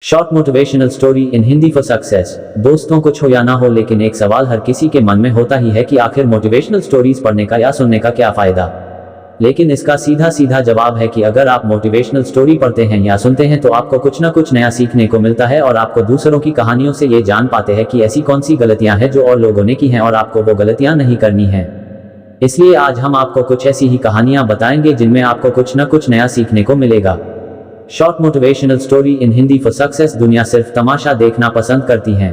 Short motivational story in Hindi for success. दोस्तों, कुछ हो या ना हो, लेकिन एक सवाल हर किसी के मन में होता ही है कि आखिर मोटिवेशनल स्टोरीज पढ़ने का या सुनने का क्या फायदा। लेकिन इसका सीधा सीधा जवाब है कि अगर आप मोटिवेशनल स्टोरी पढ़ते हैं या सुनते हैं तो आपको कुछ ना कुछ नया सीखने को मिलता है और आपको दूसरों की कहानियों से ये जान पाते हैं कि ऐसी कौन सी गलतियां हैं जो और लोगों ने की हैं और आपको वो गलतियां नहीं करनी है। इसलिए आज हम आपको कुछ ऐसी ही कहानियां बताएंगे जिनमें आपको कुछ ना कुछ नया सीखने को मिलेगा। Short motivational story in Hindi for success. दुनिया सिर्फ तमाशा देखना पसंद करती है।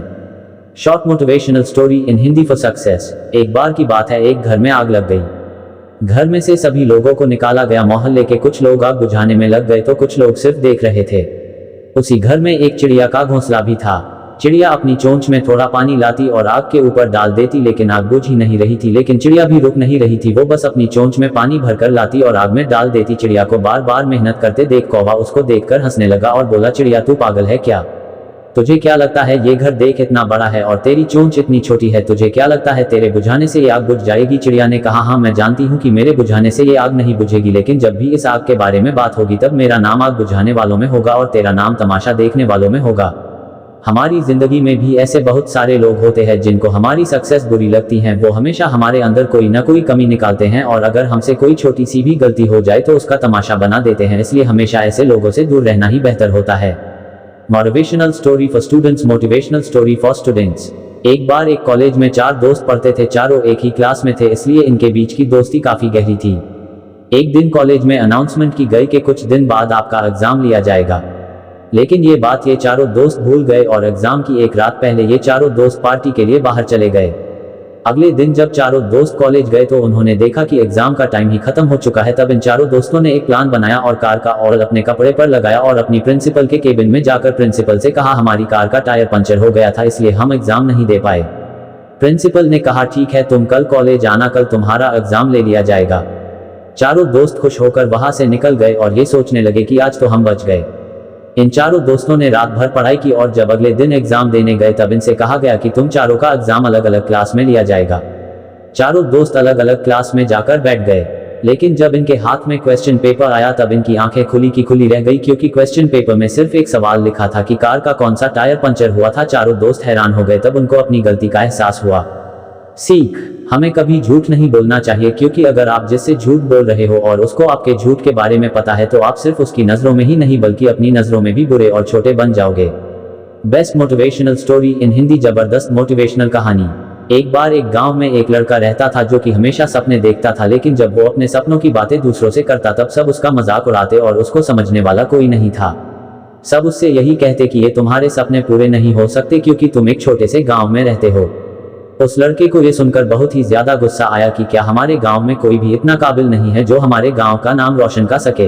Short motivational story in Hindi for success. एक बार की बात है, एक घर में आग लग गई। घर में से सभी लोगों को निकाला गया। मोहल्ले के कुछ लोग आग बुझाने में लग गए तो कुछ लोग सिर्फ देख रहे थे। उसी घर में एक चिड़िया का घोंसला भी था। चिड़िया अपनी चोंच में थोड़ा पानी लाती और आग के ऊपर डाल देती, लेकिन आग बुझ ही नहीं रही थी। लेकिन चिड़िया भी रुक नहीं रही थी। वो बस अपनी चोंच में पानी भरकर लाती और आग में डाल देती। चिड़िया को बार बार मेहनत करते देख कौवा उसको देखकर हंसने लगा और बोला, चिड़िया तू पागल है क्या? तुझे क्या लगता है ये घर देख इतना बड़ा है और तेरी चोंच इतनी छोटी है। तुझे क्या लगता है तेरे बुझाने से ये आग बुझ जाएगी? चिड़िया ने कहा, हाँ मैं जानती हूँ कि मेरे बुझाने से ये आग नहीं बुझेगी, लेकिन जब भी इस आग के बारे में बात होगी तब मेरा नाम आग बुझाने वालों में होगा और तेरा नाम तमाशा देखने वालों में होगा। हमारी जिंदगी में भी ऐसे बहुत सारे लोग होते हैं जिनको हमारी सक्सेस बुरी लगती है। वो हमेशा हमारे अंदर कोई ना कोई कमी निकालते हैं और अगर हमसे कोई छोटी सी भी गलती हो जाए तो उसका तमाशा बना देते हैं। इसलिए हमेशा ऐसे लोगों से दूर रहना ही बेहतर होता है। Motivational story for students. Motivational story for students. एक बार एक कॉलेज में 4 दोस्त पढ़ते थे। चारों एक ही क्लास में थे, इसलिए इनके बीच की दोस्ती काफी गहरी थी। एक दिन कॉलेज में अनाउंसमेंट की गई कि कुछ दिन बाद आपका एग्जाम लिया जाएगा। लेकिन ये बात ये चारों दोस्त भूल गए और एग्जाम की एक रात पहले ये चारों दोस्त पार्टी के लिए बाहर चले गए। अगले दिन जब चारों दोस्त कॉलेज गए तो उन्होंने देखा कि एग्जाम का टाइम ही खत्म हो चुका है। तब इन चारों दोस्तों ने एक प्लान बनाया और कार का ऑयल अपने कपड़े पर लगाया और अपनी प्रिंसिपल के केबिन में जाकर प्रिंसिपल से कहा, हमारी कार का टायर पंचर हो गया था इसलिए हम एग्जाम नहीं दे पाए। प्रिंसिपल ने कहा, ठीक है तुम कल कॉलेज आना, कल तुम्हारा एग्जाम ले लिया जाएगा। चारों दोस्त खुश होकर वहां से निकल गए और ये सोचने लगे कि आज तो हम बच गए। इन चारों दोस्तों ने रात भर पढ़ाई की और जब अगले दिन एग्जाम देने गए तब इनसे कहा गया कि तुम चारों का एग्जाम अलग अलग क्लास में लिया जाएगा। चारों दोस्त अलग अलग क्लास में जाकर बैठ गए, लेकिन जब इनके हाथ में क्वेश्चन पेपर आया तब इनकी आंखें खुली की खुली रह गई, क्योंकि क्वेश्चन पेपर में सिर्फ एक सवाल लिखा था कि कार का कौन सा टायर पंचर हुआ था। चारों दोस्त हैरान हो गए। तब उनको अपनी गलती का एहसास हुआ। सीख, हमें कभी झूठ नहीं बोलना चाहिए, क्योंकि अगर आप जिससे झूठ बोल रहे हो और उसको आपके झूठ के बारे में पता है तो आप सिर्फ उसकी नजरों में ही नहीं बल्कि अपनी नजरों में भी बुरे और छोटे बन जाओगे। Best motivational story in Hindi. जबरदस्त मोटिवेशनल कहानी। एक बार एक गांव में एक लड़का रहता था जो कि हमेशा सपने देखता था, लेकिन जब वो अपने सपनों की बातें दूसरों से करता तब सब उसका मजाक उड़ाते और उसको समझने वाला कोई नहीं था। सब उससे यही कहते कि ये तुम्हारे सपने पूरे नहीं हो सकते क्योंकि तुम एक छोटे से गाँव में रहते हो। उस लड़के को ये सुनकर बहुत ही ज्यादा गुस्सा आया कि क्या हमारे गांव में कोई भी इतना काबिल नहीं है जो हमारे गांव का नाम रोशन कर सके।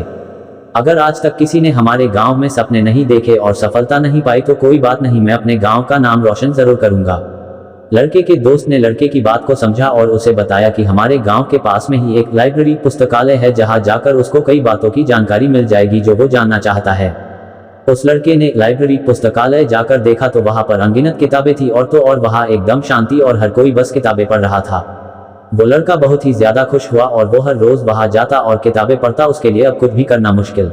अगर आज तक किसी ने हमारे गांव में सपने नहीं देखे और सफलता नहीं पाई तो कोई बात नहीं, मैं अपने गांव का नाम रोशन जरूर करूंगा। लड़के के दोस्त ने लड़के की बात को समझा और उसे बताया कि हमारे गांव के पास में ही एक लाइब्रेरी पुस्तकालय है जहां जाकर उसको कई बातों की जानकारी मिल जाएगी जो वो जानना चाहता है। उस लड़के ने लाइब्रेरी पुस्तकालय जाकर देखा तो वहां पर अनगिनत किताबें थी और तो और वहां एकदम शांति और हर कोई बस किताबें पढ़ रहा था। वो लड़का बहुत ही ज्यादा खुश हुआ और वो हर रोज वहां जाता और किताबें पढ़ता। उसके लिए अब कुछ भी करना मुश्किल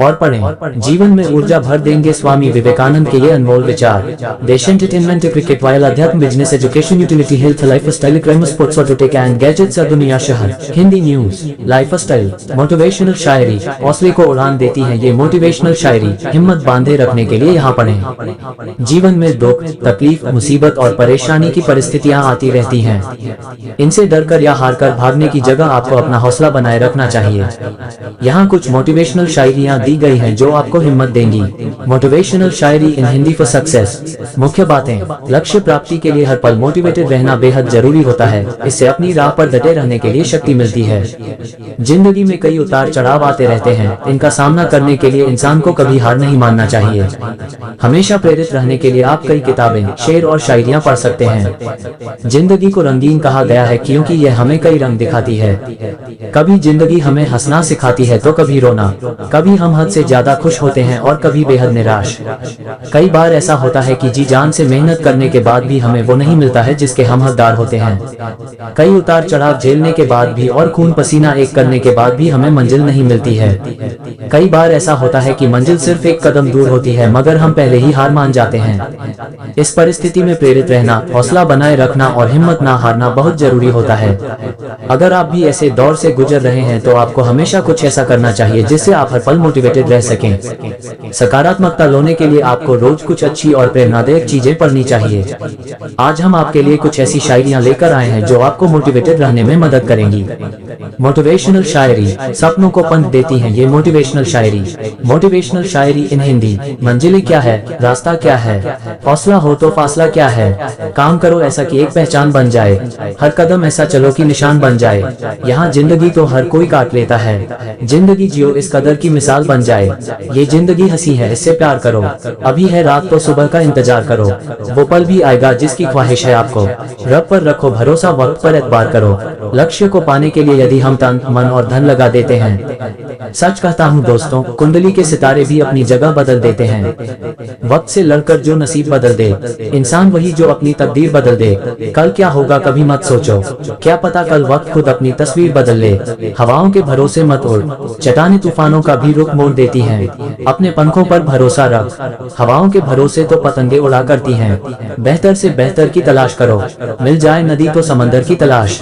और पढ़ें, जीवन में ऊर्जा भर देंगे। स्वामी विवेकानंद के ये अनमोल विचार। देश, एंटरटेनमेंट, क्रिकेट, वाइल, अध्यात्म, business, education, utility, health, life style, crime, sports, auto tech and gadgets, दुनिया शहर। Hindi news, life style, motivational शायरी हौसले को उड़ान देती है। ये मोटिवेशनल शायरी हिम्मत बांधे रखने के लिए यहाँ पढ़ें। जीवन में दुख, तकलीफ, मुसीबत और परेशानी की परिस्थितियाँ आती रहती हैं। इनसे डरकर या हारकर भागने की जगह आपको अपना हौसला बनाए रखना चाहिए। यहाँ कुछ मोटिवेशनल शायरियाँ दी गई हैं जो आपको हिम्मत देंगी। Motivational Shayari in Hindi for success. मुख्य बातें, लक्ष्य प्राप्ति के लिए हर पल मोटिवेटेड रहना बेहद जरूरी होता है। इससे अपनी राह पर डटे रहने के लिए शक्ति मिलती है। जिंदगी में कई उतार चढ़ाव आते रहते हैं, इनका सामना करने के लिए इंसान को कभी हार नहीं मानना चाहिए। हमेशा प्रेरित रहने के लिए आप कई किताबें, शेर और शायरियां पढ़ सकते हैं। जिंदगी को रंगीन कहा गया है क्योंकि यह हमें कई रंग दिखाती है। कभी जिंदगी हमें हंसना सिखाती है तो कभी रोना। कभी हम हद से ज्यादा खुश होते हैं और कभी बेहद निराश। कई बार ऐसा होता है कि जी जान से मेहनत करने के बाद भी हमें वो नहीं मिलता है जिसके हम हकदार होते हैं। कई उतार चढ़ाव झेलने के बाद भी और खून पसीना एक करने के बाद भी हमें मंजिल नहीं मिलती है। कई बार ऐसा होता है कि मंजिल सिर्फ एक कदम दूर होती है मगर हम पहले ही हार मान जाते हैं। इस परिस्थिति में प्रेरित रहना, हौसला बनाए रखना और हिम्मत ना हारना बहुत जरूरी होता है। अगर आप भी ऐसे दौर से गुजर रहे हैं तो आपको हमेशा कुछ ऐसा करना चाहिए जिससे आप हर पल मोटिवेटेड रह सकें। सकारात्मकता लाने के लिए आपको रोज कुछ अच्छी और प्रेरणादायक चीजें पढ़नी चाहिए। आज हम आपके लिए कुछ ऐसी शायरियां लेकर आए हैं जो आपको मोटिवेटेड रहने में मदद करेंगी। मोटिवेशनल शायरी, सपनों को पंख देती हैं ये मोटिवेशनल शायरी। मोटिवेशनल शायरी इन हिंदी। मंजिलें क्या है, रास्ता क्या है, हौसला हो तो फासला क्या है, काम करो ऐसा कि एक पहचान बन जाए, हर कदम ऐसा चलो कि निशान बन जाए, यहाँ जिंदगी तो हर कोई काट लेता है, जिंदगी जियो इस कदर की मिसाल बन जाए, ये जिंदगी हंसी है इससे प्यार करो, अभी है रात तो सुबह का इंतजार करो, वो पल भी आएगा जिसकी ख्वाहिश है आपको, रब पर रखो भरोसा, वक्त पर एतबार करो, लक्ष्य को पाने के लिए यदि हम तन मन और धन लगा देते हैं। सच कहता हूँ दोस्तों, कुंडली के सितारे भी अपनी जगह बदल देते हैं। वक्त से लड़कर जो नसीब बदल दे, इंसान वही जो अपनी तकदीर बदल दे। कल क्या होगा कभी मत सोचो, क्या पता कल वक्त खुद अपनी तस्वीर बदल ले। हवाओं के भरोसे मत उड़, चट्टानें तूफानों का भी रुख मोड़ देती हैं। अपने पंखों पर भरोसा रख, हवाओं के भरोसे तो पतंगे उड़ा करती हैं। बेहतर से बेहतर की तलाश करो, मिल जाए नदी तो समंदर की तलाश।